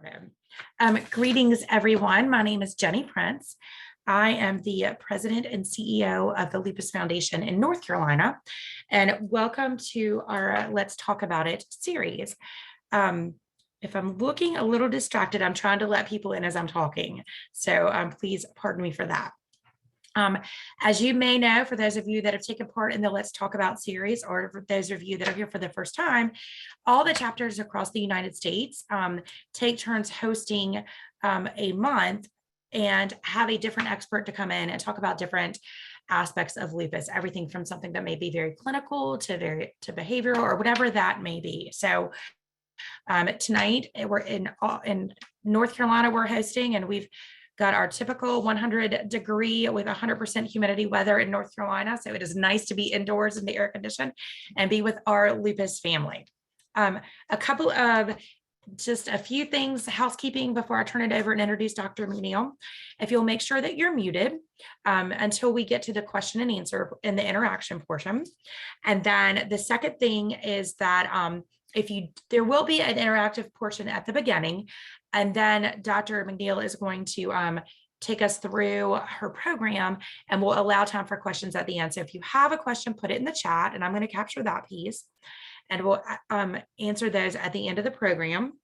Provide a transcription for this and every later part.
started. Greetings, everyone. My name is Jenny Prince. I am the president and CEO of the Lupus Foundation in North Carolina, and welcome to our Let's Talk About It series. If I'm looking a little distracted, I'm trying to let people in as I'm talking, so please pardon me for that. As you may know, for those of you that have taken part in the Let's Talk About series, or for those of you that are here for the first time, all the chapters across the United States take turns hosting a month and have a different expert to come in and talk about different aspects of lupus, everything from something that may be very clinical to behavioral or whatever that may be. So tonight we're in North Carolina, we're hosting, and we've got our typical 100-degree with 100% humidity weather in North Carolina. So it is nice to be indoors in the air condition and be with our lupus family. A couple of just a few things, housekeeping before I turn it over and introduce Dr. McNeil. If you'll make sure that you're muted until we get to the question and answer in the interaction portion. And then the second thing is that there will be an interactive portion at the beginning, and then Dr. McNeil is going to take us through her program, and we'll allow time for questions at the end. So if you have a question, put it in the chat, and I'm going to capture that piece, and we'll answer those at the end of the program.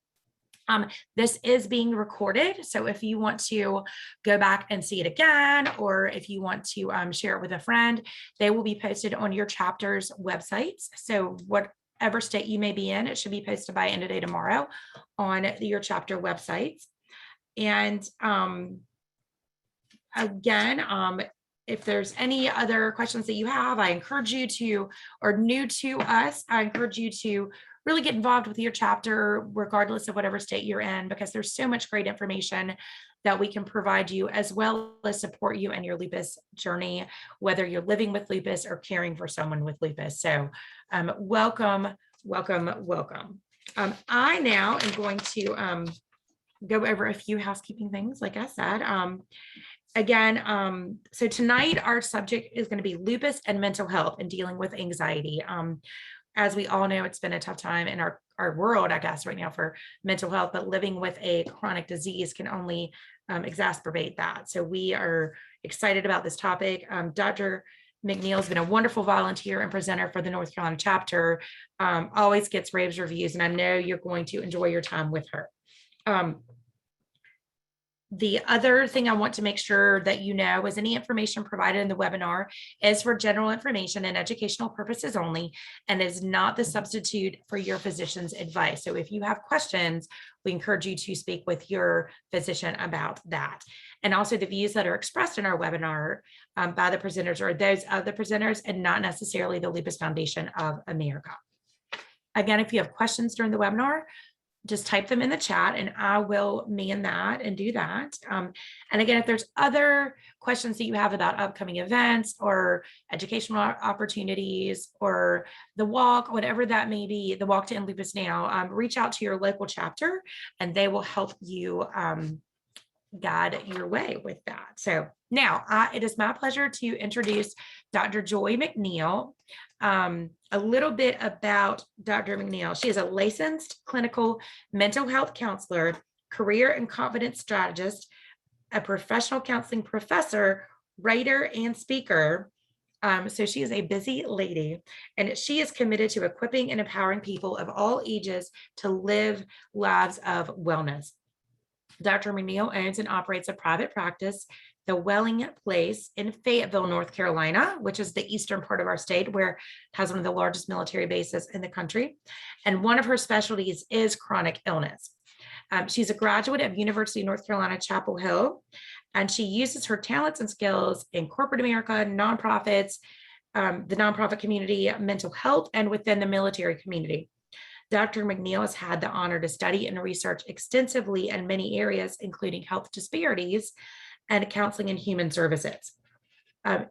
This is being recorded, so if you want to go back and see it again, or if you want to share it with a friend, they will be posted on your chapter's websites. So whatever state you may be in, it should be posted by end of day tomorrow on your chapter websites. And again, if there's any other questions that you have, I encourage you to, or new to us, I encourage you to really get involved with your chapter, regardless of whatever state you're in, because there's so much great information that we can provide you, as well as support you in your lupus journey, whether you're living with lupus or caring for someone with lupus. So welcome, welcome, welcome. I now am going to go over a few housekeeping things, like I said. So tonight our subject is going to be lupus and mental health and dealing with anxiety. As we all know, it's been a tough time in our world, I guess, right now for mental health, but living with a chronic disease can only exacerbate that. So we are excited about this topic. Dr. McNeil has been a wonderful volunteer and presenter for the North Carolina chapter, always gets rave reviews, and I know you're going to enjoy your time with her. The other thing I want to make sure that you know is any information provided in the webinar is for general information and educational purposes only, and is not the substitute for your physician's advice. So if you have questions, we encourage you to speak with your physician about that. And also the views that are expressed in our webinar by the presenters are those of the presenters and not necessarily the Lupus Foundation of America. Again, if you have questions during the webinar, just type them in the chat and I will man that and do that. And again, if there's other questions that you have about upcoming events or educational opportunities or the walk, whatever that may be, the walk to End Lupus Now, reach out to your local chapter and they will help you guide your way with that. So now it is my pleasure to introduce Dr. Joy McNeil. A little bit about Dr. McNeil. She is a licensed clinical mental health counselor, career and confidence strategist, a professional counseling professor, writer, and speaker. So she is a busy lady, and she is committed to equipping and empowering people of all ages to live lives of wellness. Dr. McNeil owns and operates a private practice, The Welling Place, in Fayetteville, North Carolina, which is the eastern part of our state, where it has one of the largest military bases in the country. And one of her specialties is chronic illness. She's a graduate of University of North Carolina, Chapel Hill, and she uses her talents and skills in corporate America, nonprofits, the nonprofit community, mental health, and within the military community. Dr. McNeil has had the honor to study and research extensively in many areas, including health disparities and counseling and human services.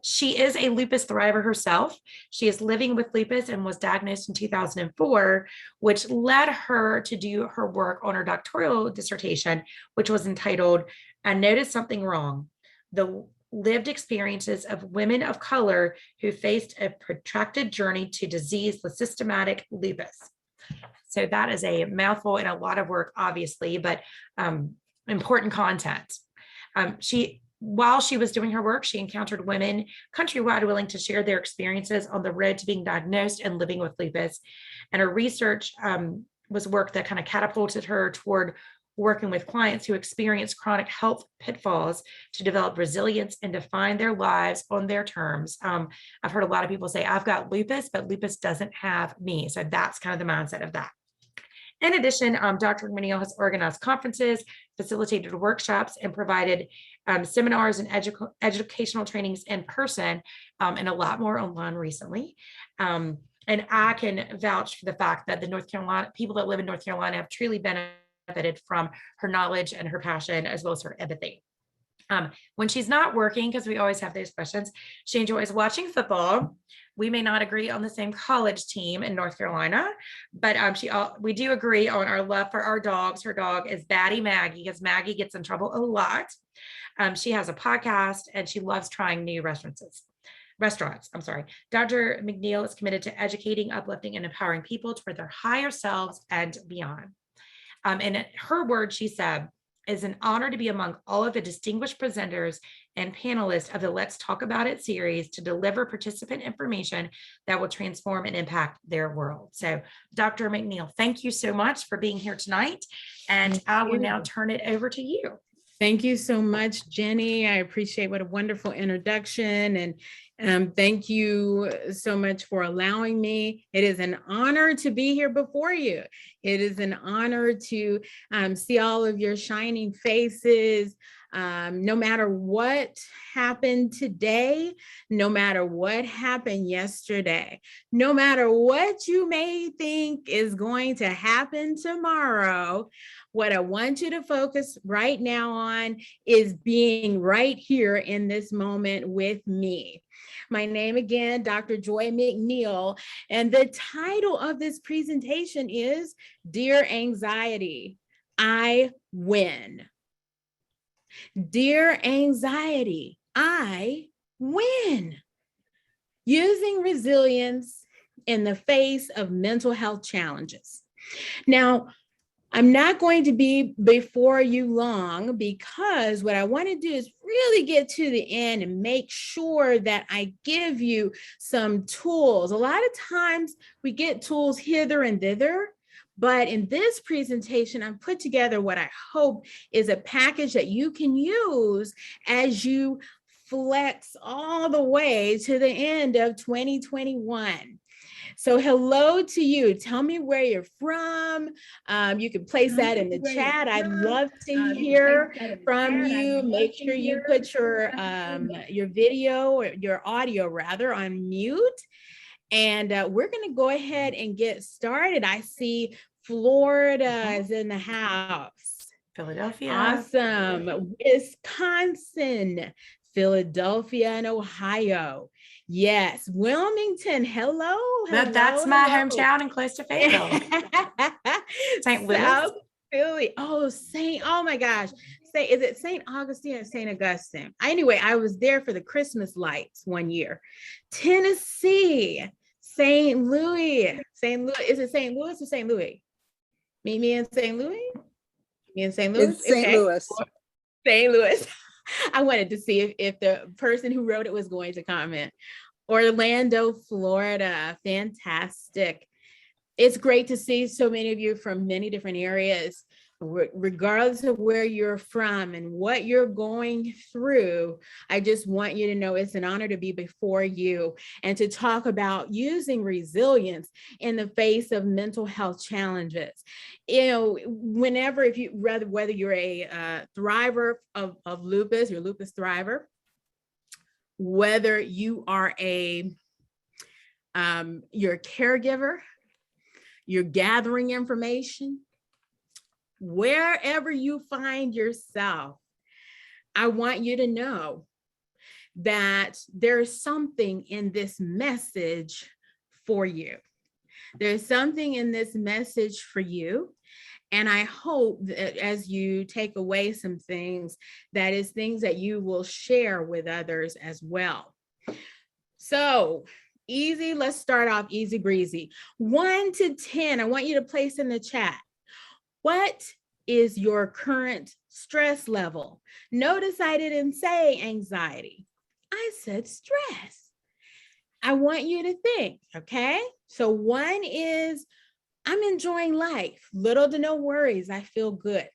She is a lupus thriver herself. She is living with lupus and was diagnosed in 2004, which led her to do her work on her doctoral dissertation, which was entitled, "I Noticed Something Wrong: The Lived Experiences of Women of Color Who Faced a Protracted Journey to Disease with Systematic Lupus." So that is a mouthful and a lot of work, obviously, but important content. While she was doing her work, she encountered women countrywide willing to share their experiences on the road to being diagnosed and living with lupus. And her research was work that kind of catapulted her toward working with clients who experience chronic health pitfalls to develop resilience and define their lives on their terms. I've heard a lot of people say, I've got lupus, but lupus doesn't have me. So that's kind of the mindset of that. In addition, Dr. McNeil has organized conferences, facilitated workshops, and provided seminars and educational trainings in person, and a lot more online recently. And I can vouch for the fact that the North Carolina people that live in North Carolina have truly benefited from her knowledge and her passion, as well as her empathy. When she's not working, because we always have those questions, she enjoys watching football. We may not agree on the same college team in North Carolina, but we do agree on our love for our dogs. Her dog is Batty Maggie, because Maggie gets in trouble a lot. She has a podcast and she loves trying new restaurants. Dr. McNeil is committed to educating, uplifting, and empowering people toward their higher selves and beyond. In her words, she said, "It's an honor to be among all of the distinguished presenters and panelists of the Let's Talk About It series to deliver participant information that will transform and impact their world." So, Dr. McNeil, thank you so much for being here tonight. And I will now turn it over to you. Thank you so much, Jenny. I appreciate what a wonderful introduction. And thank you so much for allowing me. It is an honor to be here before you. It is an honor to see all of your shining faces. No matter what happened today, no matter what happened yesterday, no matter what you may think is going to happen tomorrow, what I want you to focus right now on is being right here in this moment with me. My name again, Dr. Joy McNeil, and the title of this presentation is Dear Anxiety, I Win. Dear Anxiety, I Win. Using resilience in the face of mental health challenges. Now, I'm not going to be before you long, because what I want to do is really get to the end and make sure that I give you some tools. A lot of times we get tools hither and thither, but in this presentation, I've put together what I hope is a package that you can use as you flex all the way to the end of 2021. So hello to you. Tell me where you're from. You can place that in the chat. I'd love to hear from you. Make sure you put your video, or your audio rather, on mute. And we're going to go ahead and get started. I see Florida is in the house. Philadelphia. Awesome. Wisconsin, Philadelphia, and Ohio. Yes, Wilmington. Hello. That's my hometown and close to Fayetteville. St. Louis. South Philly. Oh my gosh. Is it St. Augustine or St. Augustine? Anyway, I was there for the Christmas lights one year. Tennessee, St. Louis. Is it St. Louis or St. Louis? Meet me in St. Louis? Me in St. Louis? It's St. Louis. St. Louis. I wanted to see if the person who wrote it was going to comment. Orlando, Florida. Fantastic. It's great to see so many of you from many different areas. Regardless of where you're from and what you're going through, I just want you to know it's an honor to be before you and to talk about using resilience in the face of mental health challenges. You know, whether you're a thriver of lupus, you're a lupus thriver, whether you are you're a caregiver, you're gathering information, wherever you find yourself, I want you to know that there's something in this message for you. There's something in this message for you. And I hope that as you take away some things, that is things that you will share with others as well. So Easy. Let's start off easy breezy. 1 to 10. I want you to place in the chat. What is your current stress level? Notice I didn't say anxiety. I said stress. I want you to think, okay? So 1 is I'm enjoying life, little to no worries, I feel good.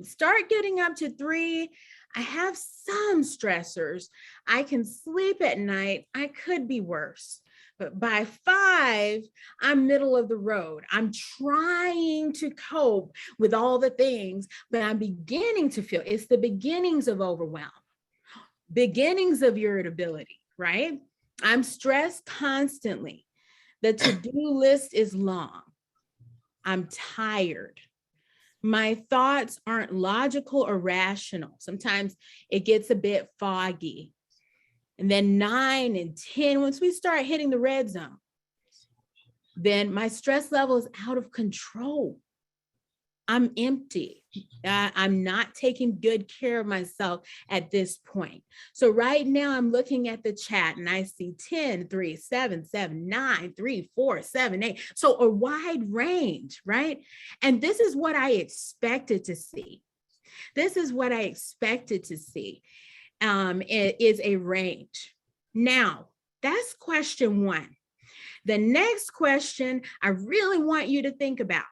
Start getting up to 3. I have some stressors. I can sleep at night. I could be worse. But by 5, I'm middle of the road. I'm trying to cope with all the things, but I'm beginning to feel it's the beginnings of overwhelm, beginnings of irritability, right? I'm stressed constantly. The to-do list is long. I'm tired. My thoughts aren't logical or rational. Sometimes it gets a bit foggy. And then 9 and 10, once we start hitting the red zone, then my stress level is out of control. I'm empty. I'm not taking good care of myself at this point. So right now I'm looking at the chat and I see 10, 3, 7, 7, 9, 3, 4, 7, 8. So a wide range, right? And this is what I expected to see. This is what I expected to see. It is a range. Now, that's question 1. The next question I really want you to think about.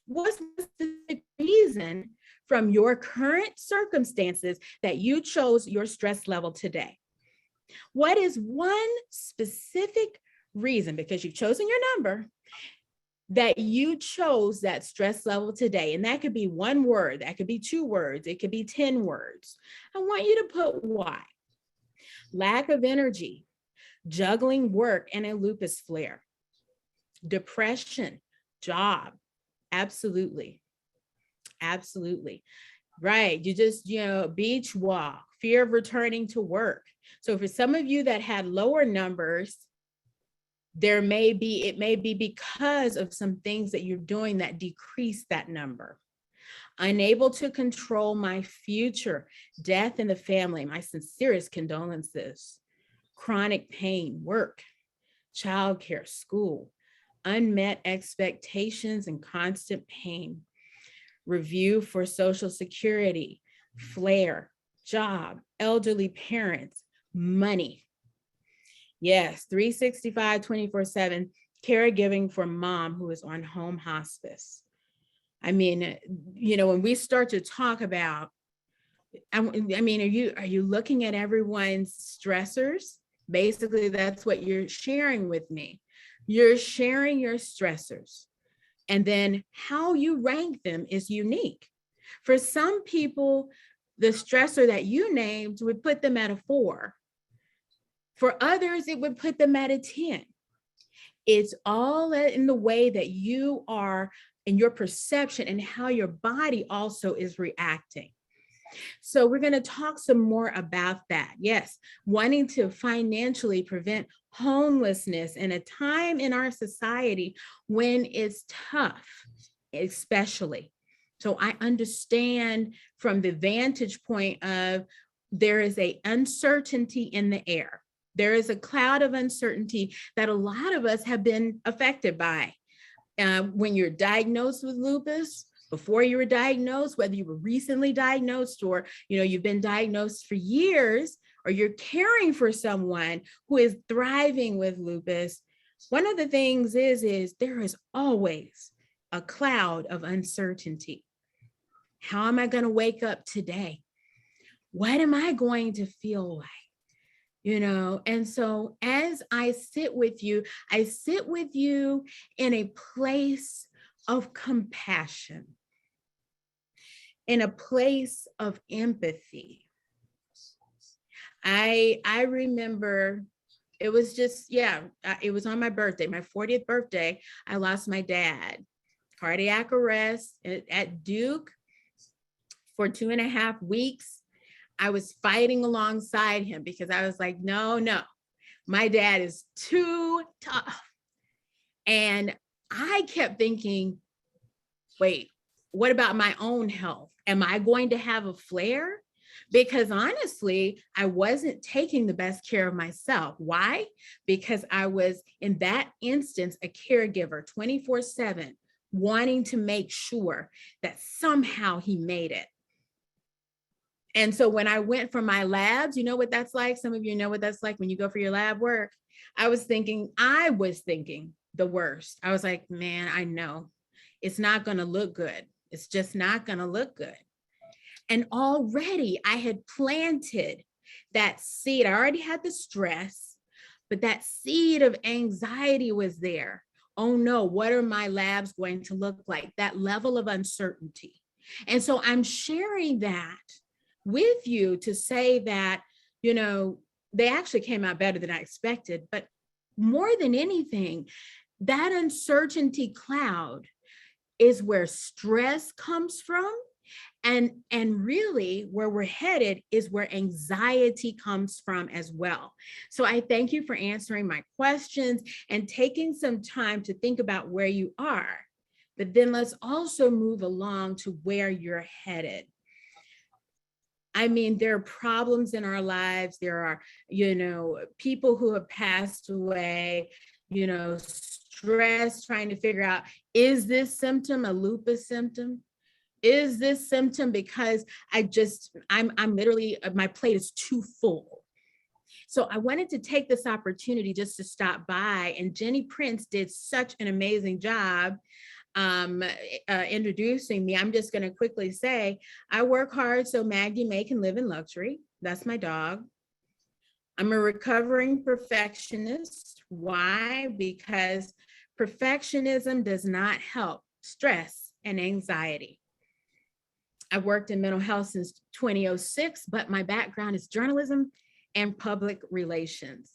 What's the reason from your current circumstances that you chose your stress level today? What is one specific reason, because you've chosen your number, that you chose that stress level today? And that could be 1 word, that could be 2 words, it could be 10 words. I want you to put why. Lack of energy, juggling work and a lupus flare, depression, job. Absolutely. Absolutely. Right. You just, beach walk, fear of returning to work. So for some of you that had lower numbers, it may be because of some things that you're doing that decrease that number. Unable to control my future, death in the family, my sincerest condolences. Chronic pain, work, childcare, school, unmet expectations and constant pain. Review for Social Security, flare, job, elderly parents, money. Yes, 365, 24/7, caregiving for mom who is on home hospice. I mean, when we start to talk about, are you looking at everyone's stressors? Basically, that's what you're sharing with me. You're sharing your stressors. And then how you rank them is unique. For some people, the stressor that you named would put them at a 4. For others, it would put them at a 10. It's all in the way that you are in your perception and how your body also is reacting. So we're going to talk some more about that. Yes, wanting to financially prevent homelessness in a time in our society when it's tough, especially. So I understand from the vantage point of there is an uncertainty in the air. There is a cloud of uncertainty that a lot of us have been affected by. When you're diagnosed with lupus, before you were diagnosed, whether you were recently diagnosed or you've been diagnosed for years, or you're caring for someone who is thriving with lupus, one of the things is there is always a cloud of uncertainty. How am I going to wake up today? What am I going to feel like? And so as I sit with you in a place of compassion, in a place of empathy. I remember it was just, it was on my birthday, my 40th birthday. I lost my dad, cardiac arrest at Duke for 2.5 weeks. I was fighting alongside him because I was like, no, my dad is too tough. And I kept thinking, wait, what about my own health? Am I going to have a flare? because honestly, I wasn't taking the best care of myself. Why? Because I was in that instance, a caregiver 24/7, wanting to make sure that somehow he made it. And so when I went for my labs, you know what that's like? Some of you know what that's like when you go for your lab work. I was thinking the worst. I was like, man, I know it's not going to look good. It's just not going to look good. And already I had planted that seed. I already had the stress, but that seed of anxiety was there. Oh no, what are my labs going to look like? That level of uncertainty. And so I'm sharing that with you to say that, they actually came out better than I expected. But more than anything, that uncertainty cloud is where stress comes from. And really where we're headed is where anxiety comes from as well. So I thank you for answering my questions and taking some time to think about where you are. But then let's also move along to where you're headed. I mean, there are problems in our lives. There are, people who have passed away, stress, trying to figure out, is this symptom a lupus symptom? Is this symptom because I'm literally, my plate is too full? So I wanted to take this opportunity just to stop by, and Jenny Prince did such an amazing job introducing me. I'm just going to quickly say, I work hard so Maggie May can live in luxury. That's my dog. I'm a recovering perfectionist. Why? Because perfectionism does not help stress and anxiety. I've worked in mental health since 2006, but my background is journalism and public relations.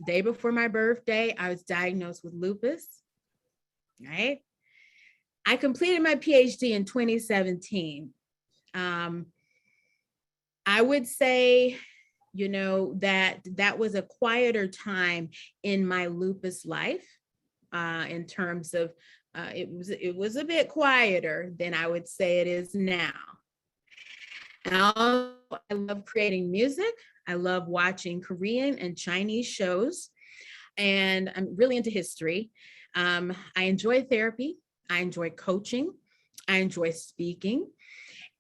Day before my birthday, I was diagnosed with lupus, right? I completed my PhD in 2017. I would say, that was a quieter time in my lupus life, in terms of it was a bit quieter than I would say it is now. And I love creating music. I love watching Korean and Chinese shows, and I'm really into history. I enjoy therapy. I enjoy coaching. I enjoy speaking.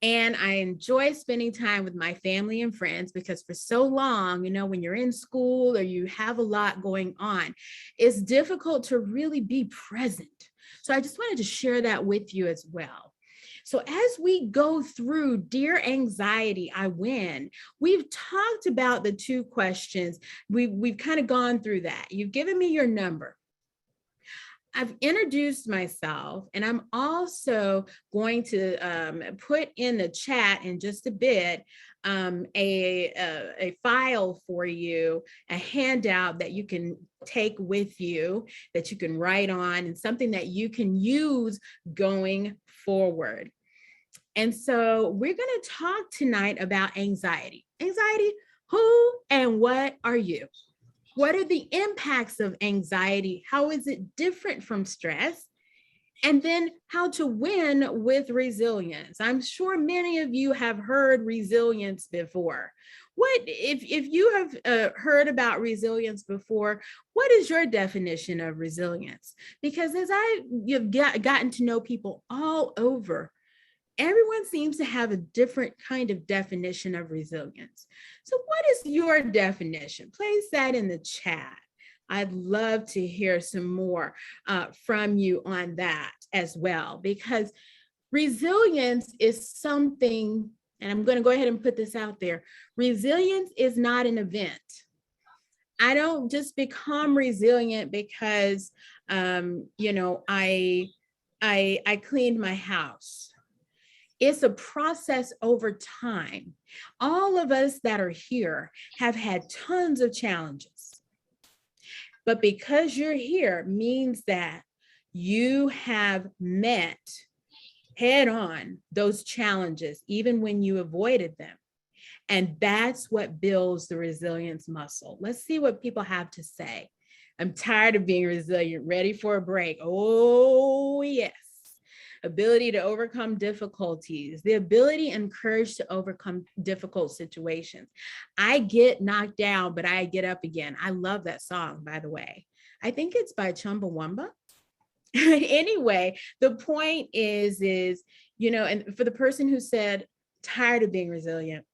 And I enjoy spending time with my family and friends, because for so long, when you're in school or you have a lot going on, it's difficult to really be present. So I just wanted to share that with you as well. So as we go through Dear Anxiety, I Win, we've talked about the 2 questions. We've kind of gone through that. You've given me your number. I've introduced myself, and I'm also going to put in the chat in just a bit a file for you, a handout that you can take with you, that you can write on, and something that you can use going forward. And so we're going to talk tonight about anxiety. Anxiety, who and what are you? What are the impacts of anxiety? How is it different from stress? And then how to win with resilience. I'm sure many of you have heard resilience before. What if you have heard about resilience before, what is your definition of resilience? Because as you've gotten to know people all over, everyone seems to have a different kind of definition of resilience. So what is your definition? Place that in the chat. I'd love to hear some more from you on that as well, because resilience is something, and I'm going to go ahead and put this out there. Resilience is not an event. I don't just become resilient because, I cleaned my house. It's a process over time. All of us that are here have had tons of challenges. But because you're here means that you have met head on those challenges, even when you avoided them. And that's what builds the resilience muscle. Let's see what people have to say. I'm tired of being resilient, ready for a break. Oh, yes. ability to overcome difficulties, the ability and courage to overcome difficult situations. I get knocked down, but I get up again. I love that song, by the way. I think it's by Chumbawamba. Anyway, the point is, and for the person who said, tired of being resilient,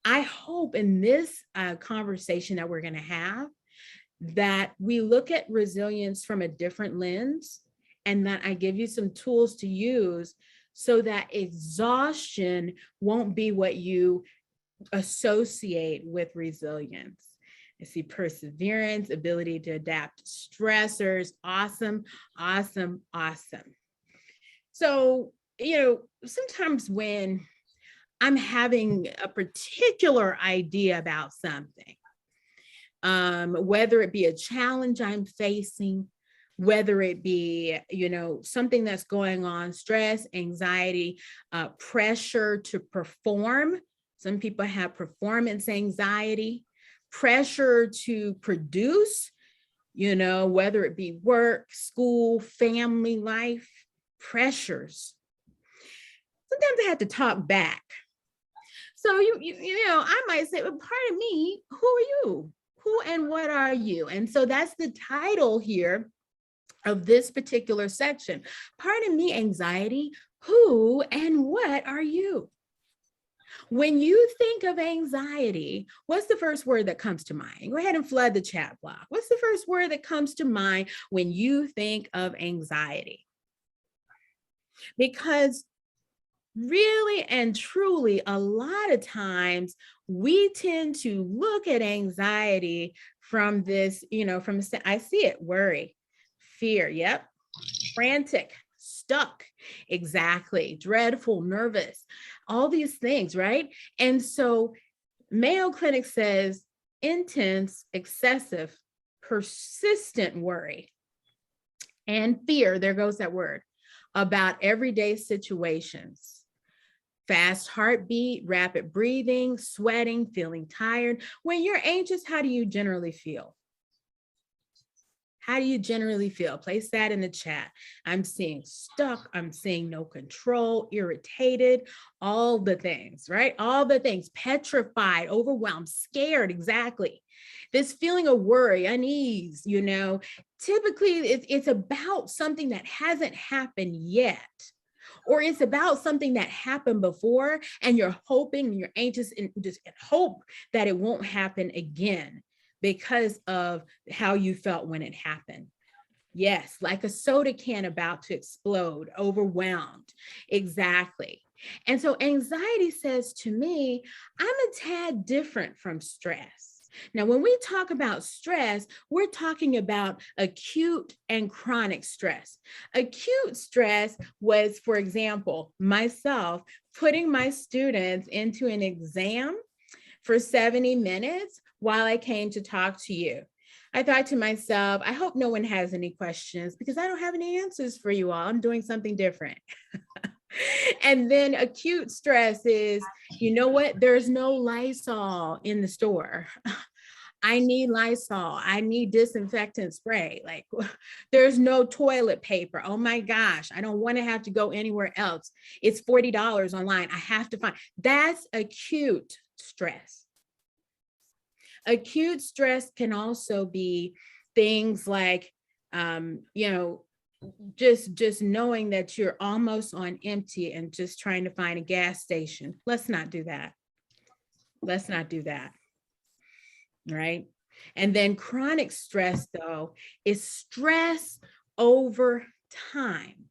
I hope in this conversation that we're going to have, that we look at resilience from a different lens, and that I give you some tools to use so that exhaustion won't be what you associate with resilience. I see perseverance, ability to adapt stressors. Awesome, awesome, awesome. So, sometimes when I'm having a particular idea about something, whether it be a challenge I'm facing, whether it be, something that's going on, stress, anxiety, pressure to perform. Some people have performance anxiety, pressure to produce, whether it be work, school, family life, pressures. Sometimes I have to talk back. So I might say, well, pardon me, who are you? Who and what are you? And so that's the title here of this particular section. Pardon me, anxiety, who and what are you? When you think of anxiety, what's the first word that comes to mind? Go ahead and flood the chat block. What's the first word that comes to mind when you think of anxiety? Because really and truly, a lot of times we tend to look at anxiety from this, I see it, worry, fear, yep, frantic, stuck, exactly, dreadful, nervous, all these things, right? And so Mayo Clinic says intense, excessive, persistent worry and fear, there goes that word, about everyday situations. Fast heartbeat, rapid breathing, sweating, feeling tired. When you're anxious, how do you generally feel? How do you generally feel? Place that in the chat. I'm seeing stuck. I'm seeing no control, irritated, all the things, right? All the things, petrified, overwhelmed, scared, exactly. This feeling of worry, unease, typically it's about something that hasn't happened yet. Or it's about something that happened before and you're hoping, you're anxious and just hope that it won't happen again because of how you felt when it happened. Yes, like a soda can about to explode, overwhelmed. Exactly. And so anxiety says to me, I'm a tad different from stress. Now, when we talk about stress, we're talking about acute and chronic stress. Acute stress was, for example, myself putting my students into an exam for 70 minutes while I came to talk to you. I thought to myself, I hope no one has any questions because I don't have any answers for you all. I'm doing something different. And then acute stress is, you know what? There's no Lysol in the store. I need Lysol. I need disinfectant spray. Like there's no toilet paper. Oh my gosh. I don't want to have to go anywhere else. It's $40 online. I have to find. That's acute stress. Acute stress can also be things like, just knowing that you're almost on empty and just trying to find a gas station. Let's not do that. Let's not do that. Right? And then chronic stress, though, is stress over time.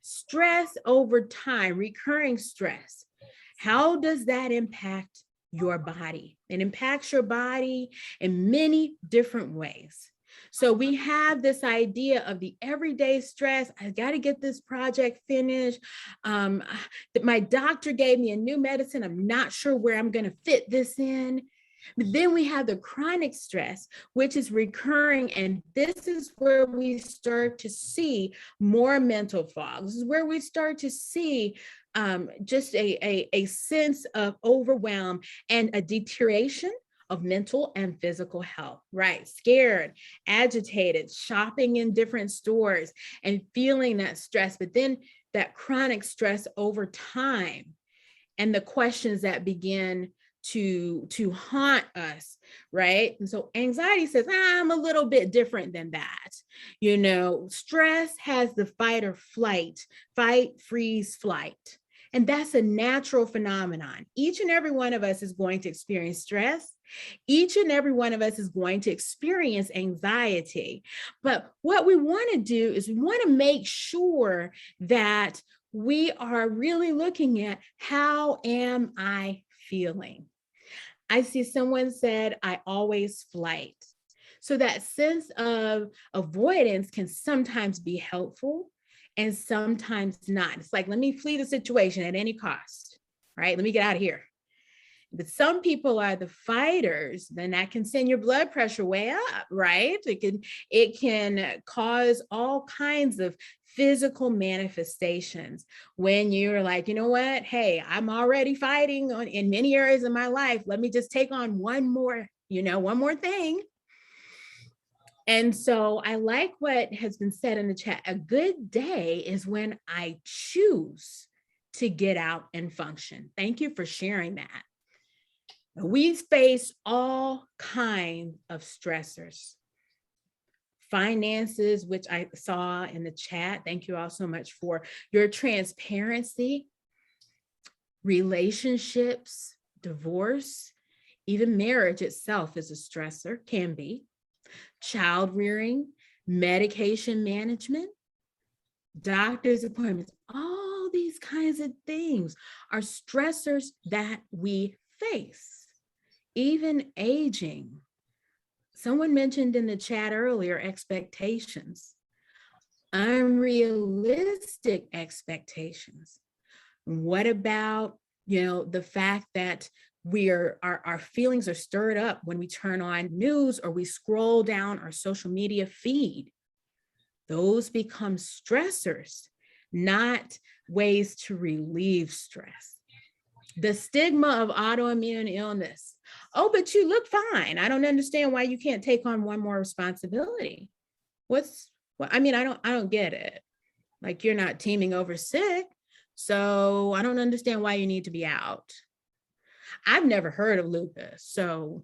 Stress over time, recurring stress. How does that impact your body? It impacts your body in many different ways. So we have this idea of the everyday stress. I got to get this project finished. My doctor gave me a new medicine. I'm not sure where I'm going to fit this in. But then we have the chronic stress, which is recurring. And this is where we start to see more mental fog. This is where we start to see just a sense of overwhelm and a deterioration of mental and physical health, right? Scared, agitated, shopping in different stores and feeling that stress, but then that chronic stress over time and the questions that begin to haunt us, right? And so anxiety says, I'm a little bit different than that. You know, stress has the fight or flight, fight, freeze, flight. And that's a natural phenomenon. Each and every one of us is going to experience stress. Each and every one of us is going to experience anxiety. But what we want to do is we want to make sure that we are really looking at, how am I feeling? I see someone said, I always flight. So that sense of avoidance can sometimes be helpful and sometimes not. It's like, let me flee the situation at any cost, right? Let me get out of here. But some people are the fighters, then that can send your blood pressure way up, right? It can cause all kinds of physical manifestations when you're like, you know what? Hey, I'm already fighting in many areas of my life. Let me just take on one more thing. And so I like what has been said in the chat. A good day is when I choose to get out and function. Thank you for sharing that. We face all kinds of stressors. Finances, which I saw in the chat. Thank you all so much for your transparency. Relationships, divorce, even marriage itself is a stressor, can be. Child rearing, medication management, doctor's appointments, all these kinds of things are stressors that we face. Even aging. Someone mentioned in the chat earlier, expectations, unrealistic expectations. What about, the fact that our feelings are stirred up when we turn on news or we scroll down our social media feed? Those become stressors, not ways to relieve stress. The stigma of autoimmune illness. Oh, but you look fine. I don't understand why you can't take on one more responsibility. I don't get it. Like, you're not teaming over sick. So I don't understand why you need to be out. I've never heard of lupus. So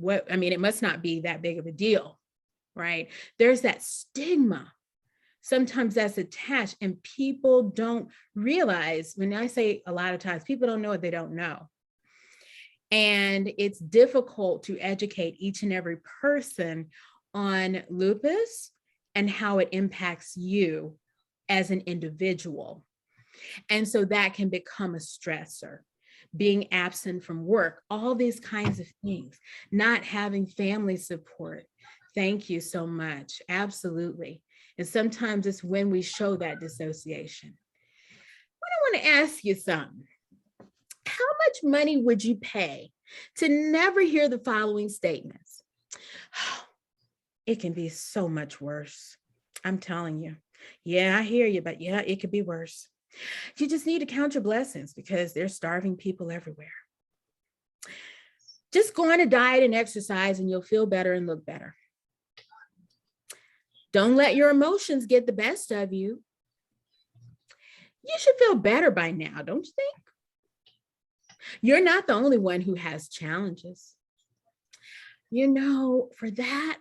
it must not be that big of a deal, right? There's that stigma. Sometimes that's attached and people don't realize. When I say a lot of times, people don't know what they don't know. And it's difficult to educate each and every person on lupus and how it impacts you as an individual. And so that can become a stressor. Being absent from work, all these kinds of things, not having family support. Thank you so much. Absolutely. And sometimes it's when we show that dissociation. But I want to ask you something. How much money would you pay to never hear the following statements? It can be so much worse. I'm telling you. Yeah, I hear you, but yeah, it could be worse. You just need to count your blessings because there's starving people everywhere. Just go on a diet and exercise and you'll feel better and look better. Don't let your emotions get the best of you. You should feel better by now, don't you think? You're not the only one who has challenges. For that,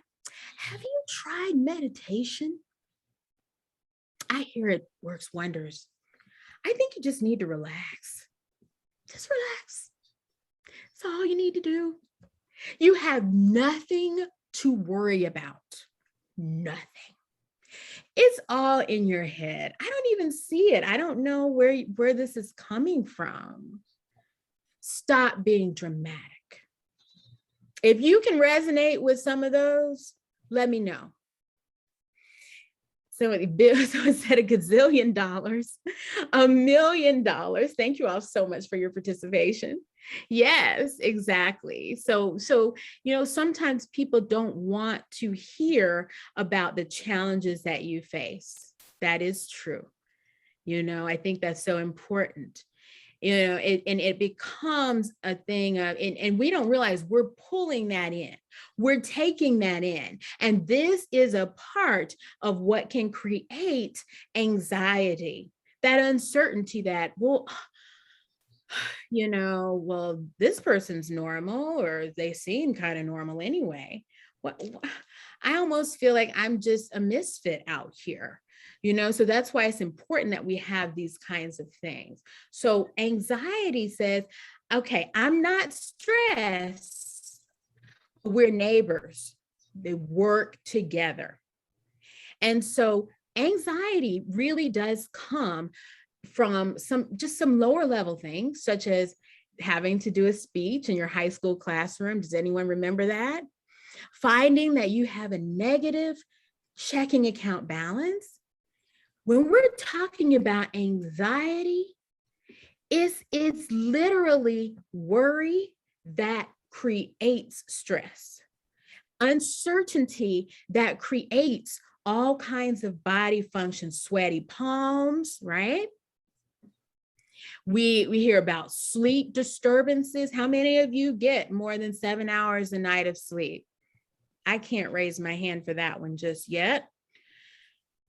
have you tried meditation? I hear it works wonders. I think you just need to relax. Just relax. That's all you need to do. You have nothing to worry about. Nothing. It's all in your head. I don't even see it. I don't know where this is coming from. Stop being dramatic. If you can resonate with some of those, let me know. So it said $1 gazillion, $1 million. Thank you all so much for your participation. Yes, exactly. So, sometimes people don't want to hear about the challenges that you face. That is true. I think that's so important. And it becomes a thing of, and we don't realize we're pulling that in. We're taking that in. And this is a part of what can create anxiety, that uncertainty that, well, well, this person's normal, or they seem kind of normal anyway. What I almost feel like I'm just a misfit out here. So that's why it's important that we have these kinds of things. So anxiety says, okay, I'm not stressed. We're neighbors. They work together. And so anxiety really does come from some lower level things, such as having to do a speech in your high school classroom. Does anyone remember that? Finding that you have a negative checking account balance. When we're talking about anxiety, it's literally worry that creates stress, uncertainty that creates all kinds of body functions, sweaty palms, right? We hear about sleep disturbances. How many of you get more than 7 hours a night of sleep? I can't raise my hand for that one just yet.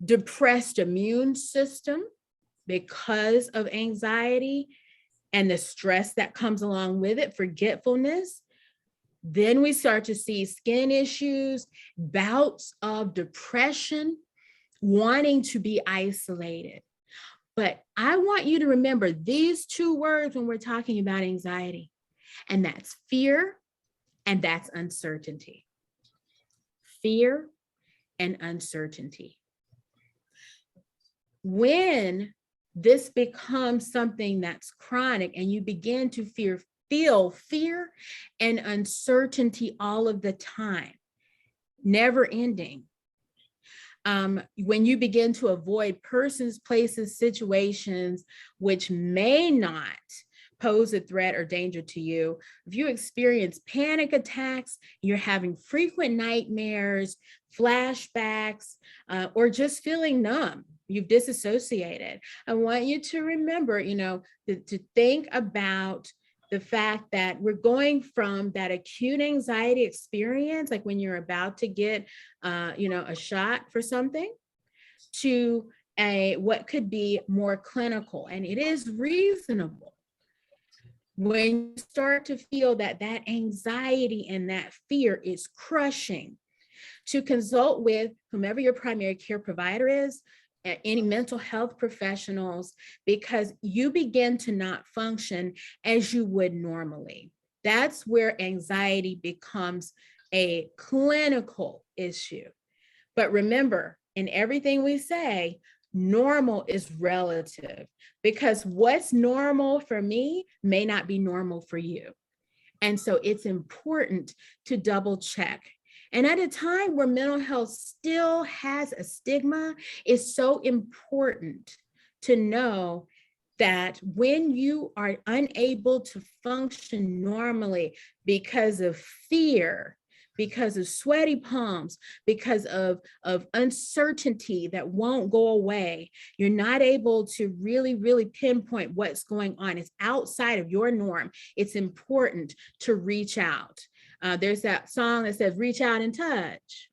Depressed immune system because of anxiety and the stress that comes along with it, forgetfulness. Then we start to see skin issues, bouts of depression, wanting to be isolated. But I want you to remember these two words when we're talking about anxiety, and that's fear and that's uncertainty. Fear and uncertainty. When this becomes something that's chronic and you begin to feel fear and uncertainty all of the time, never ending. When you begin to avoid persons, places, situations which may not pose a threat or danger to you, if you experience panic attacks, you're having frequent nightmares, flashbacks, or just feeling numb, you've disassociated, I want you to remember, to think about the fact that we're going from that acute anxiety experience, like when you're about to get, a shot for something, to what could be more clinical. And it is reasonable when you start to feel that anxiety and that fear is crushing, to consult with whomever your primary care provider is, any mental health professionals, because you begin to not function as you would normally. That's where anxiety becomes a clinical issue. But remember, in everything we say, normal is relative, because what's normal for me may not be normal for you. And so it's important to double check. And at a time where mental health still has a stigma, it's so important to know that when you are unable to function normally because of fear, because of sweaty palms, because of uncertainty that won't go away, you're not able to really, really pinpoint what's going on. It's outside of your norm. It's important to reach out. There's that song that says, reach out and touch,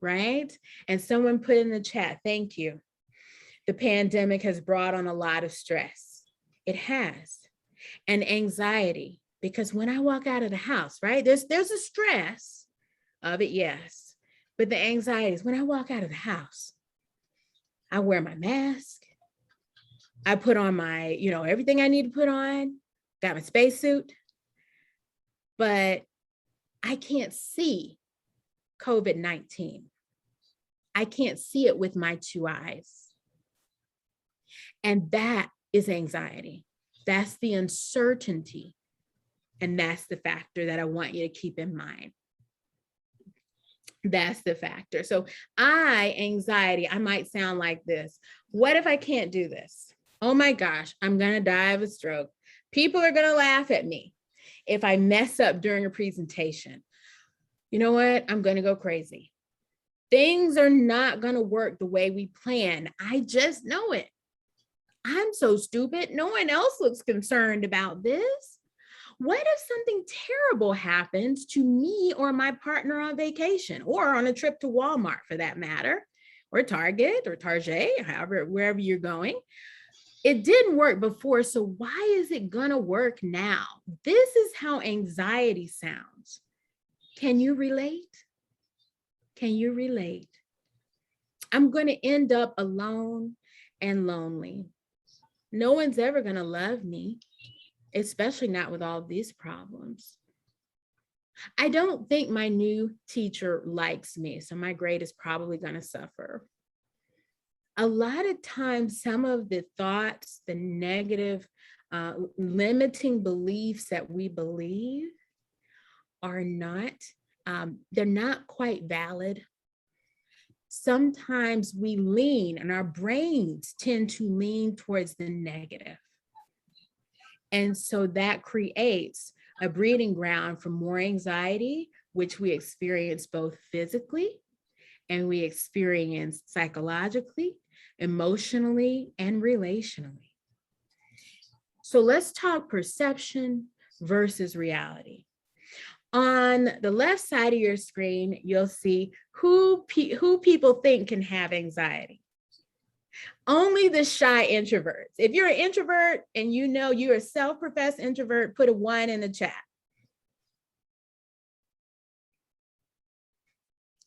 right? And someone put in the chat, thank you. The pandemic has brought on a lot of stress. It has. And anxiety, because when I walk out of the house, right, there's a stress of it, yes. But the anxiety is when I walk out of the house, I wear my mask. I put on my, everything I need to put on, got my spacesuit, but I can't see COVID-19. I can't see it with my two eyes. And that is anxiety. That's the uncertainty. And that's the factor that I want you to keep in mind. That's the factor. So anxiety, I might sound like this. What if I can't do this? Oh my gosh, I'm going to die of a stroke. People are going to laugh at me if I mess up during a presentation. You know what? I'm going to go crazy. Things are not going to work the way we plan. I just know it. I'm so stupid. No one else looks concerned about this. What if something terrible happens to me or my partner on vacation or on a trip to Walmart for that matter, or Target or Target, however, wherever you're going? It didn't work before, so why is it gonna work now? This is how anxiety sounds. Can you relate? Can you relate? I'm gonna end up alone and lonely. No one's ever gonna love me, especially not with all these problems. I don't think my new teacher likes me, so my grade is probably gonna suffer. A lot of times, some of the thoughts, the negative, limiting beliefs that we believe are not, they're not quite valid. Sometimes we lean, and our brains tend to lean towards the negative. And so that creates a breeding ground for more anxiety, which we experience both physically and we experience psychologically, emotionally, and relationally. So let's talk perception versus reality. On the left side of your screen, you'll see who people think can have anxiety. Only the shy introverts. If you're an introvert and you know you're a self-professed introvert, put a 1 in the chat.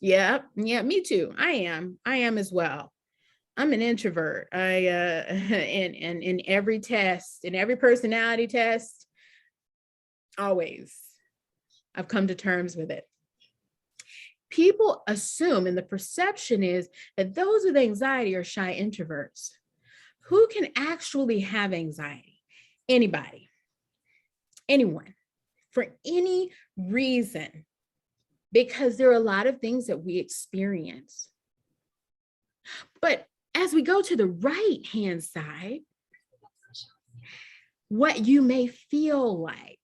Yeah, me too. I am as well. I'm an introvert. In every test, in every personality test, always, I've come to terms with it. People assume, and the perception is that those with anxiety are shy introverts. Who can actually have anxiety? Anybody, anyone, for any reason, because there are a lot of things that we experience. But as we go to the right-hand side, what you may feel like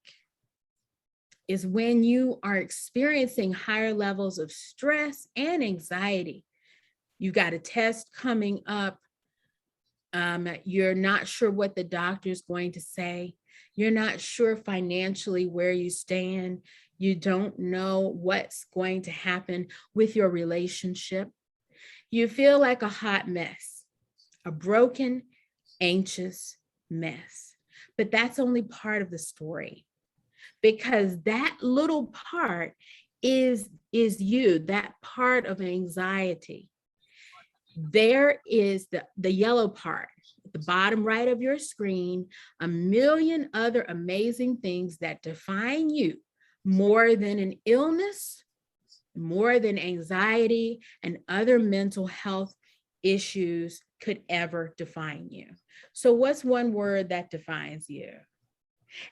is when you are experiencing higher levels of stress and anxiety. You got a test coming up. You're not sure what the doctor is going to say. You're not sure financially where you stand. You don't know what's going to happen with your relationship. You feel like a hot mess, a broken, anxious mess. But that's only part of the story, because that little part is you, that part of anxiety. There is the yellow part at the bottom right of your screen, a million other amazing things that define you more than an illness, more than anxiety and other mental health issues could ever define you. So what's one word that defines you?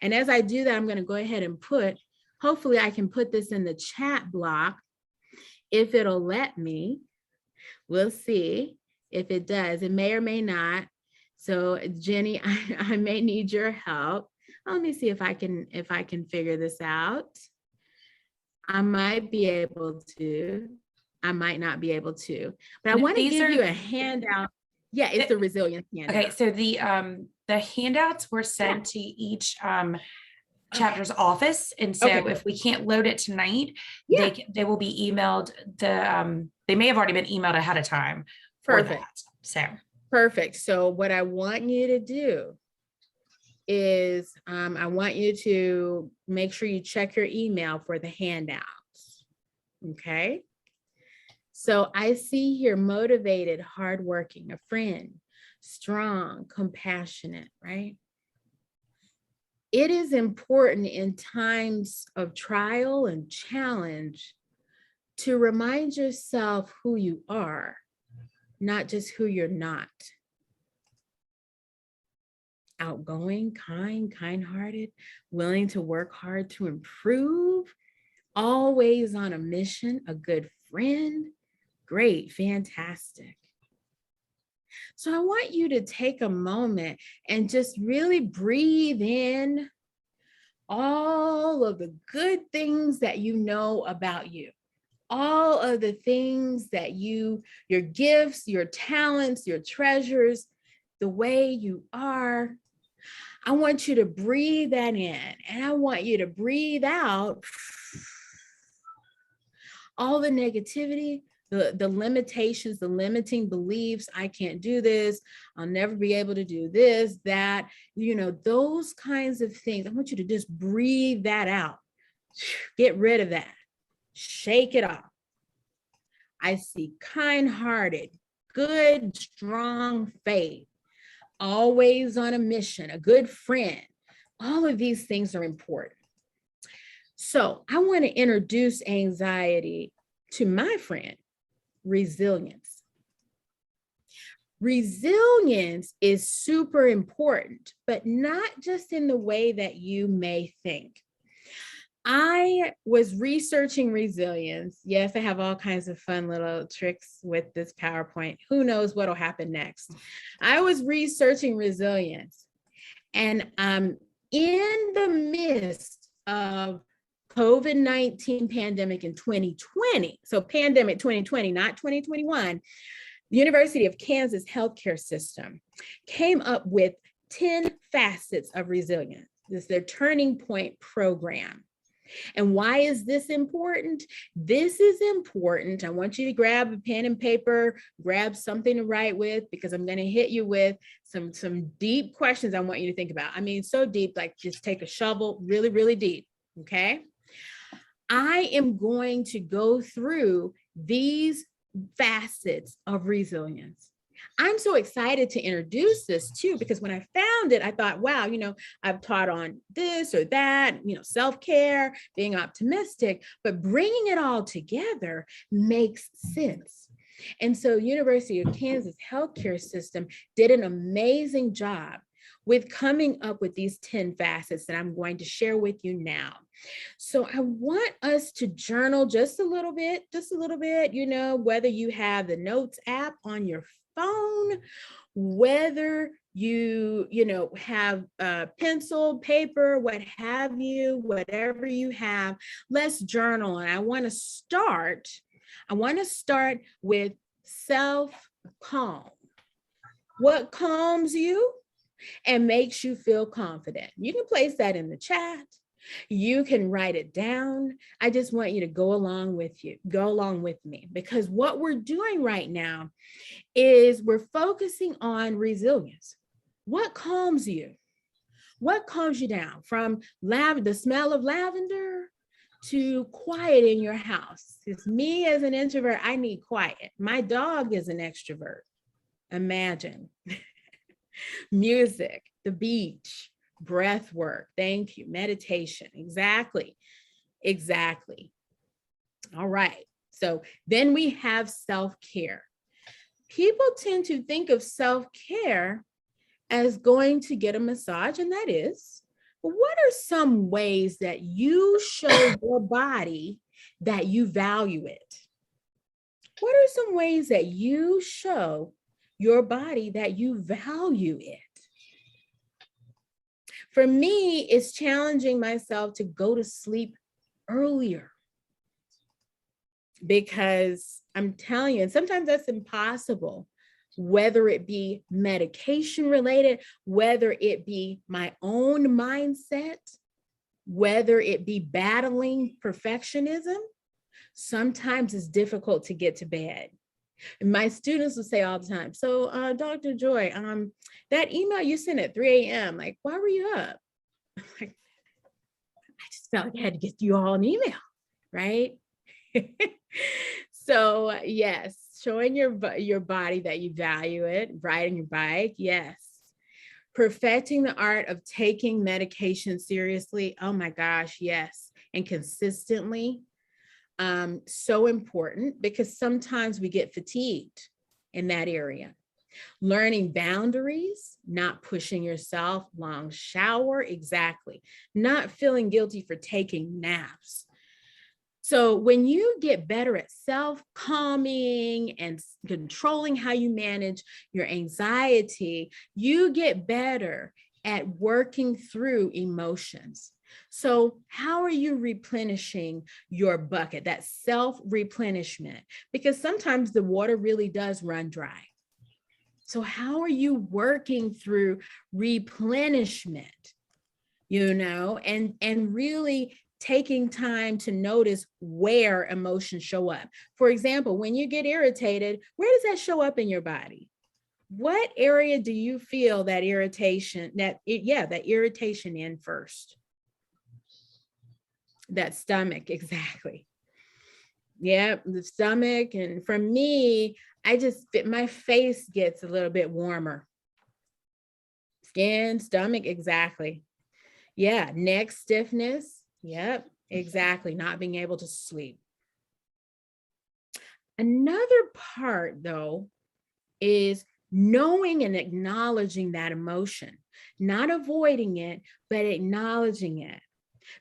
And as I do that, I'm going to go ahead and hopefully I can put this in the chat block if it'll let me. We'll see if it does. It may or may not. So Jenny, I may need your help. Let me see if I can figure this out. I might be able to. I might not be able to. But I want to give you a handout. Yeah, it's the Resiliency handout. Okay, so the handouts were sent to each chapter's office, and so if we can't load it tonight, they will be emailed. They may have already been emailed ahead of time for that. So perfect. So what I want you to do is I want you to make sure you check your email for the handouts. Okay. So I see here motivated, hardworking, a friend, strong, compassionate, right? It is important in times of trial and challenge to remind yourself who you are, not just who you're not. Outgoing, kind, kind-hearted, willing to work hard to improve, always on a mission, a good friend. Great, fantastic. So I want you to take a moment and just really breathe in all of the good things that you know about you, all of the things that your gifts, your talents, your treasures the way you are. I want you to breathe that in, and I want you to breathe out all the negativity, the limitations, the limiting beliefs. I can't do this. I'll never be able to do this, that, those kinds of things. I want you to just breathe that out. Get rid of that. Shake it off. I see kind-hearted, good, strong faith, always on a mission, a good friend. All of these things are important. So I want to introduce anxiety to my friend, resilience. Resilience is super important, but not just in the way that you may think. I was researching resilience. Yes, I have all kinds of fun little tricks with this PowerPoint. Who knows what'll happen next? I was researching resilience, and in the midst of COVID-19 pandemic in 2020, so pandemic 2020, not 2021, the University of Kansas healthcare system came up with 10 facets of resilience. This is their Turning Point program. And why is this important? This is important. I want you to grab a pen and paper, grab something to write with, because I'm going to hit you with some deep questions I want you to think about. I mean, so deep, like just take a shovel, really, really deep. Okay. I am going to go through these facets of resilience. I'm so excited to introduce this too, because when I found it, I thought, wow, I've taught on this or that, self-care, being optimistic, but bringing it all together makes sense. And so University of Kansas healthcare system did an amazing job with coming up with these 10 facets that I'm going to share with you now. So I want us to journal just a little bit, whether you have the notes app on your phone, whether you have pencil, paper, what have you, whatever you have, let's journal. And I want to start with self-calm. What calms you and makes you feel confident? You can place that in the chat. You can write it down. I just want you to go along with me, because what we're doing right now is we're focusing on resilience. What calms you? What calms you down? From the smell of lavender to quiet in your house. It's me as an introvert, I need quiet. My dog is an extrovert. Imagine. Music, the beach, breath work. Thank you. Meditation. Exactly. All right. So then we have self-care. People tend to think of self-care as going to get a massage, and that is. But what are some ways that you show your body that you value it? What are some ways that you show your body that you value it? For me, it's challenging myself to go to sleep earlier, because I'm telling you, and sometimes that's impossible, whether it be medication related, whether it be my own mindset, whether it be battling perfectionism. Sometimes it's difficult to get to bed. And my students will say all the time, so Dr. Joy, that email you sent at 3 a.m., like, why were you up? I'm like, I just felt like I had to get you all an email, right? So yes, showing your body that you value it, riding your bike, yes. Perfecting the art of taking medication seriously, oh my gosh, yes, and consistently. So important, because sometimes we get fatigued in that area. Learning boundaries, not pushing yourself, long shower, exactly. Not feeling guilty for taking naps. So when you get better at self-calming and controlling how you manage your anxiety, you get better at working through emotions. So how are you replenishing your bucket, that self-replenishment? Because sometimes the water really does run dry. So how are you working through replenishment, and really taking time to notice where emotions show up? For example, when you get irritated, where does that show up in your body? What area do you feel that irritation, that irritation in first? That stomach, exactly. Yeah, the stomach. And for me, my face gets a little bit warmer. Skin, stomach, exactly. Yeah, neck stiffness. Yep, exactly. Not being able to sleep. Another part, though, is knowing and acknowledging that emotion, not avoiding it, but acknowledging it.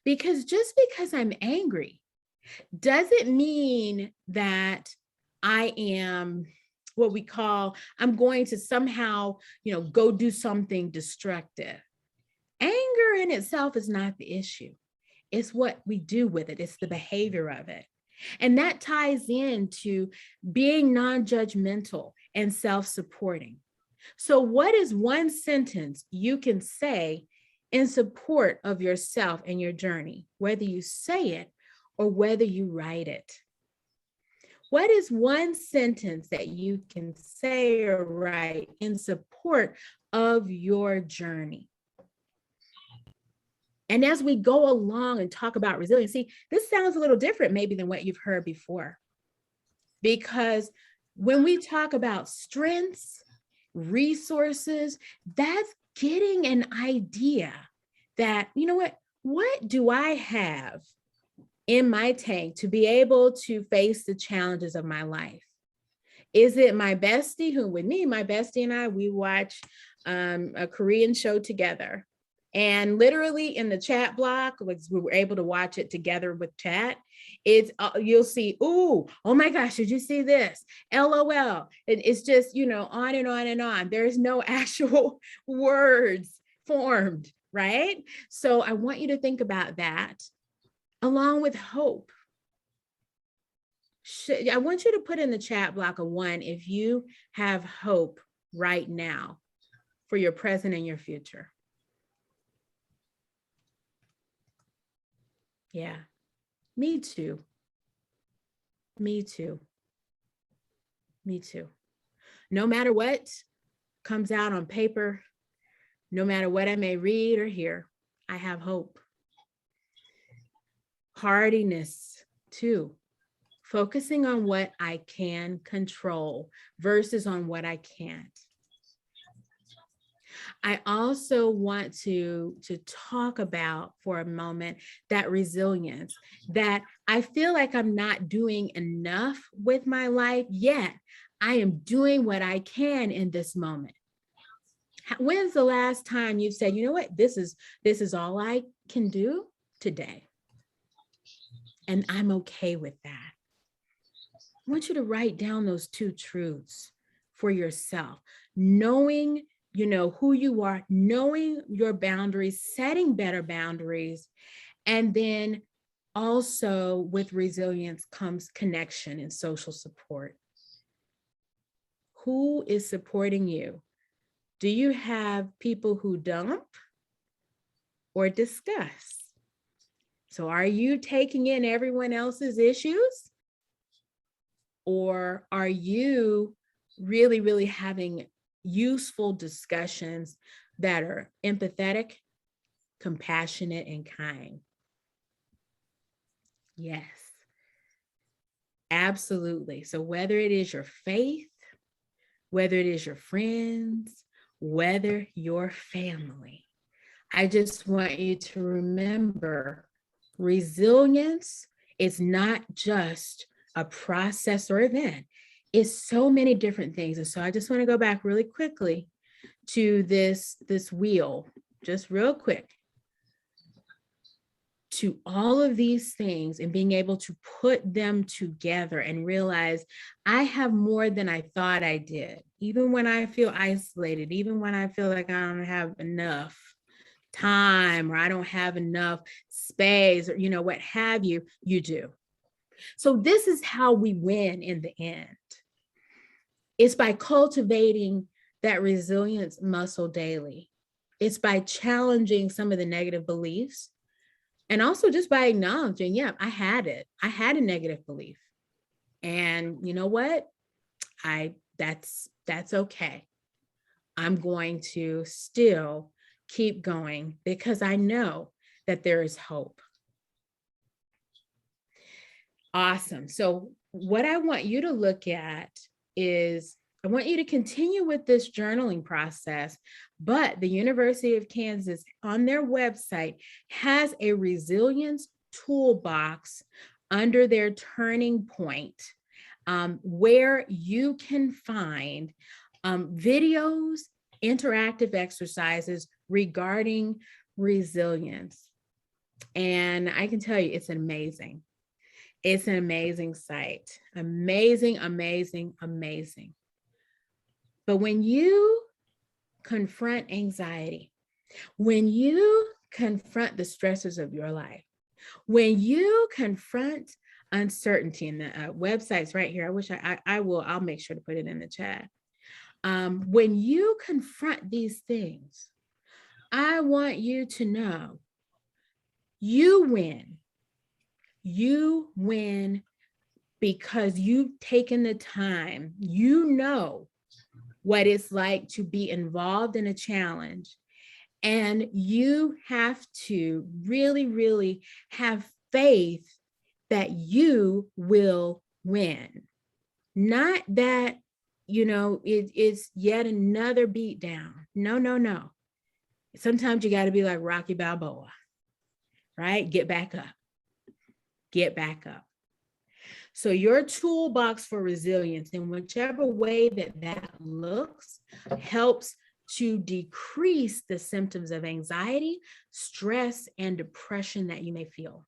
Because just because I'm angry doesn't mean that I am I'm going to somehow, go do something destructive. Anger in itself is not the issue. It's what we do with it. It's the behavior of it. And that ties into being non-judgmental and self-supporting. So what is one sentence you can say in support of yourself and your journey, whether you say it or whether you write it? What is one sentence that you can say or write in support of your journey? And as we go along and talk about resiliency, this sounds a little different maybe than what you've heard before. Because when we talk about strengths, resources, that's getting an idea that, what do I have in my tank to be able to face the challenges of my life? Is it my bestie, who with me, my bestie and I, we watch a Korean show together. And literally in the chat block, we were able to watch it together with chat. It's you'll see, oh my gosh, did you see this? LOL. And it's just, on and on and on. There's no actual words formed, right? So I want you to think about that along with hope. I want you to put in the chat block a 1 if you have hope right now for your present and your future. Yeah, me too. Me too. Me too. No matter what comes out on paper, no matter what I may read or hear, I have hope. Hardiness too. Focusing on what I can control versus on what I can't. I also want to talk about for a moment that resilience, that I feel like I'm not doing enough with my life, yet I am doing what I can in this moment. When's the last time you've said, you know what, this is all I can do today, and I'm okay with that? I want you to write down those 2 truths for yourself, knowing who you are, knowing your boundaries, setting better boundaries. And then also with resilience comes connection and social support. Who is supporting you? Do you have people who dump or discuss? So are you taking in everyone else's issues? Or are you really, really having useful discussions that are empathetic, compassionate, and kind? Yes, absolutely. So whether it is your faith, whether it is your friends, whether your family, I just want you to remember resilience is not just a process or event. It's so many different things. And so I just want to go back really quickly to this wheel, just real quick, to all of these things and being able to put them together and realize I have more than I thought I did. Even when I feel isolated, even when I feel like I don't have enough time or I don't have enough space or, what have you, you do. So this is how we win in the end. It's by cultivating that resilience muscle daily. It's by challenging some of the negative beliefs, and also just by acknowledging, yeah, I had it. I had a negative belief. And you know what? That's okay. I'm going to still keep going because I know that there is hope. Awesome. So what I want you to look at is I want you to continue with this journaling process, but the University of Kansas on their website has a resilience toolbox under their turning point, where you can find videos, interactive exercises regarding resilience. And I can tell you, it's amazing. It's an amazing site. Amazing, amazing, amazing. But when you confront anxiety, when you confront the stressors of your life, when you confront uncertainty, and the website's right here. I wish I'll make sure to put it in the chat. When you confront these things, I want you to know you win. You win because you've taken the time. You know what it's like to be involved in a challenge. And you have to really, really have faith that you will win. Not that, it's yet another beat down. No, no, no. Sometimes you got to be like Rocky Balboa, right? Get back up. Get back up. So your toolbox for resilience, in whichever way that looks, helps to decrease the symptoms of anxiety, stress, and depression that you may feel.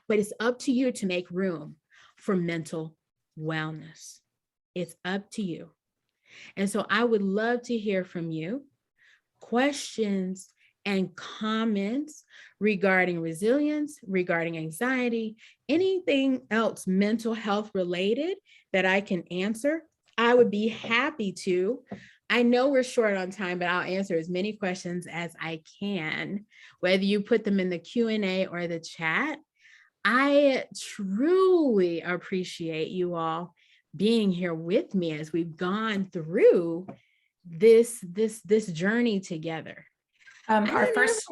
But it's up to you to make room for mental wellness. It's up to you. And so I would love to hear from you questions and comments regarding resilience, regarding anxiety, anything else mental health related that I can answer. I would be happy to. I know we're short on time, but I'll answer as many questions as I can, whether you put them in the Q&A or the chat. I truly appreciate you all being here with me as we've gone through this journey together. Our first,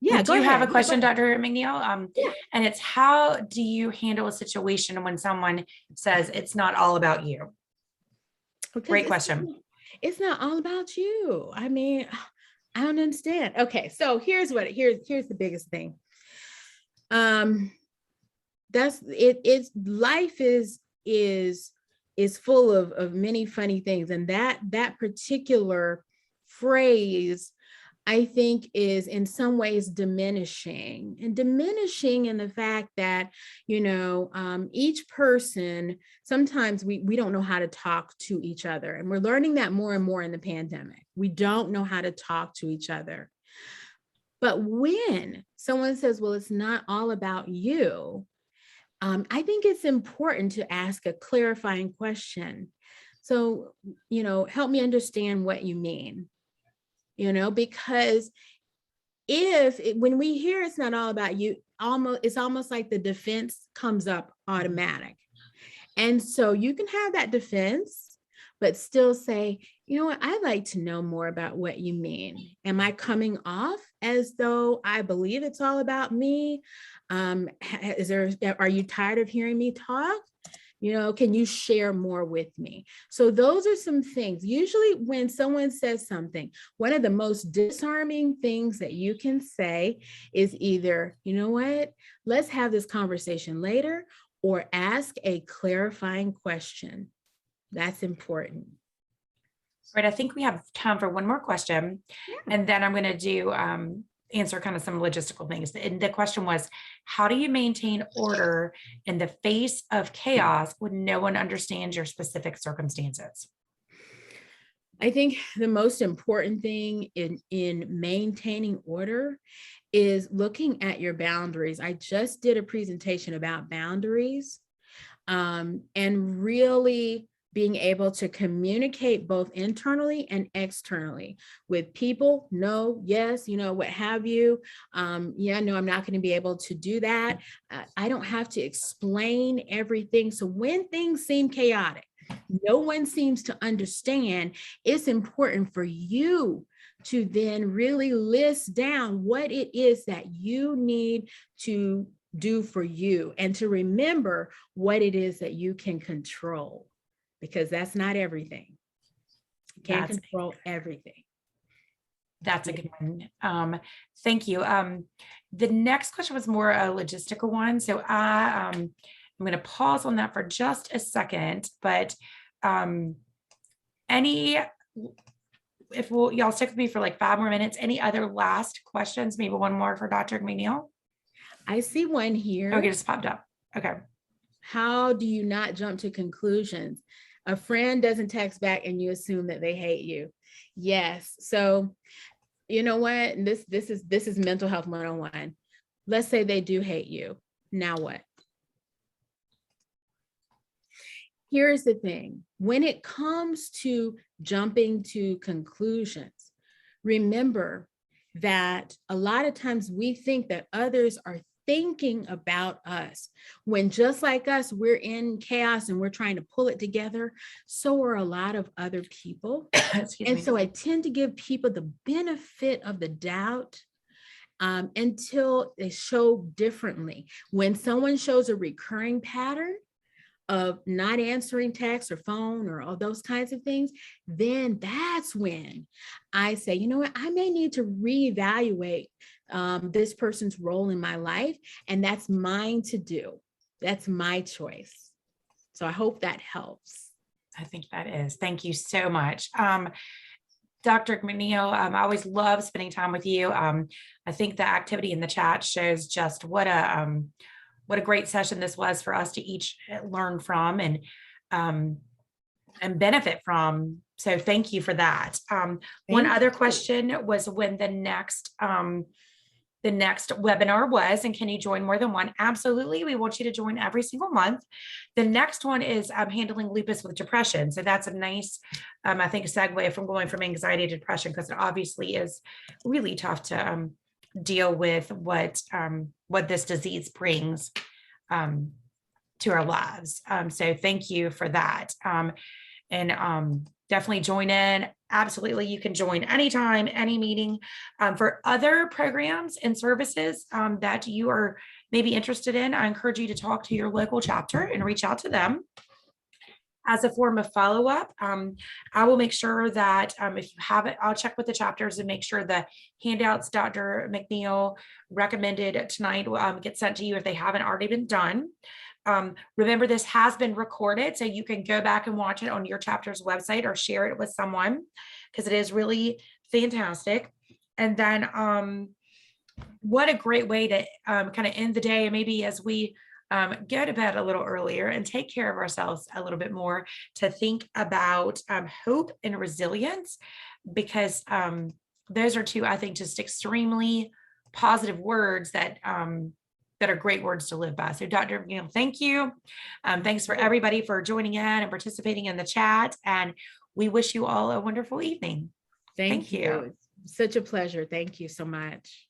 yeah, do you have a question, Dr. McNeil? Yeah. And it's, how do you handle a situation when someone says it's not all about you? Great question. It's not all about you. I mean, I don't understand. Okay, so here's the biggest thing. That's it. It's life is full of many funny things, and that particular phrase, I think, is in some ways diminishing in the fact that, each person, sometimes we don't know how to talk to each other. And we're learning that more and more in the pandemic. We don't know how to talk to each other. But when someone says, well, it's not all about you, I think it's important to ask a clarifying question. So, help me understand what you mean. Because when we hear it's not all about you, it's almost like the defense comes up automatic. And so you can have that defense, but still say, you know what, I'd like to know more about what you mean. Am I coming off as though I believe it's all about me? Are you tired of hearing me talk? Can you share more with me? So those are some things. Usually when someone says something, one of the most disarming things that you can say is either, you know what, let's have this conversation later, or ask a clarifying question. That's important. Right. I think we have time for one more question. Yeah. And then I'm going to do answer kind of some logistical things. And the question was, how do you maintain order in the face of chaos when no one understands your specific circumstances? I think the most important thing in maintaining order is looking at your boundaries. I just did a presentation about boundaries, and really being able to communicate both internally and externally with people. No, yes, what have you. Yeah, no, I'm not going to be able to do that. I don't have to explain everything. So when things seem chaotic, no one seems to understand, it's important for you to then really list down what it is that you need to do for you, and to remember what it is that you can control, because that's not everything. You can't control everything. That's a good one. Thank you. The next question was more a logistical one. So I'm going to pause on that for just a second, but if y'all stick with me for like 5 more minutes, any other last questions? Maybe one more for Dr. McNeil. I see one here. Okay, just popped up. Okay. How do you not jump to conclusions? A friend doesn't text back and you assume that they hate you. Yes. So you know what? This is mental health 101. Let's say they do hate you. Now what? Here's the thing. When it comes to jumping to conclusions, remember that a lot of times we think that others are thinking about us, when just like us, we're in chaos and we're trying to pull it together. So are a lot of other people. So I tend to give people the benefit of the doubt until they show differently. When someone shows a recurring pattern of not answering text or phone or all those kinds of things, then that's when I say, you know what, I may need to reevaluate this person's role in my life, and that's mine to do. That's my choice. So I hope that helps. I think that is. Thank you so much. Dr. McNeil, I always love spending time with you. I think the activity in the chat shows just what a great session this was for us to each learn from and benefit from. So thank you for that. One other question was when the next webinar was, and can you join more than one? Absolutely. We want you to join every single month. The next one is handling lupus with depression. So that's a nice, I think, segue from going from anxiety to depression, because it obviously is really tough to deal with what this disease brings to our lives. So thank you for that. And definitely join in. Absolutely. You can join anytime, any meeting. For other programs and services that you are maybe interested in, I encourage you to talk to your local chapter and reach out to them. As a form of follow-up, I will make sure that if you have it, I'll check with the chapters and make sure the handouts Dr. McNeil recommended tonight get sent to you if they haven't already been done. Remember, this has been recorded, so you can go back and watch it on your chapter's website or share it with someone, because it is really fantastic. And then what a great way to kind of end the day, and maybe as we go to bed a little earlier and take care of ourselves a little bit more, to think about hope and resilience, because those are two, I think, just extremely positive words that are great words to live by. So Dr. McNeil, thank you. Thanks for everybody for joining in and participating in the chat. And we wish you all a wonderful evening. Thank you. Such a pleasure. Thank you so much.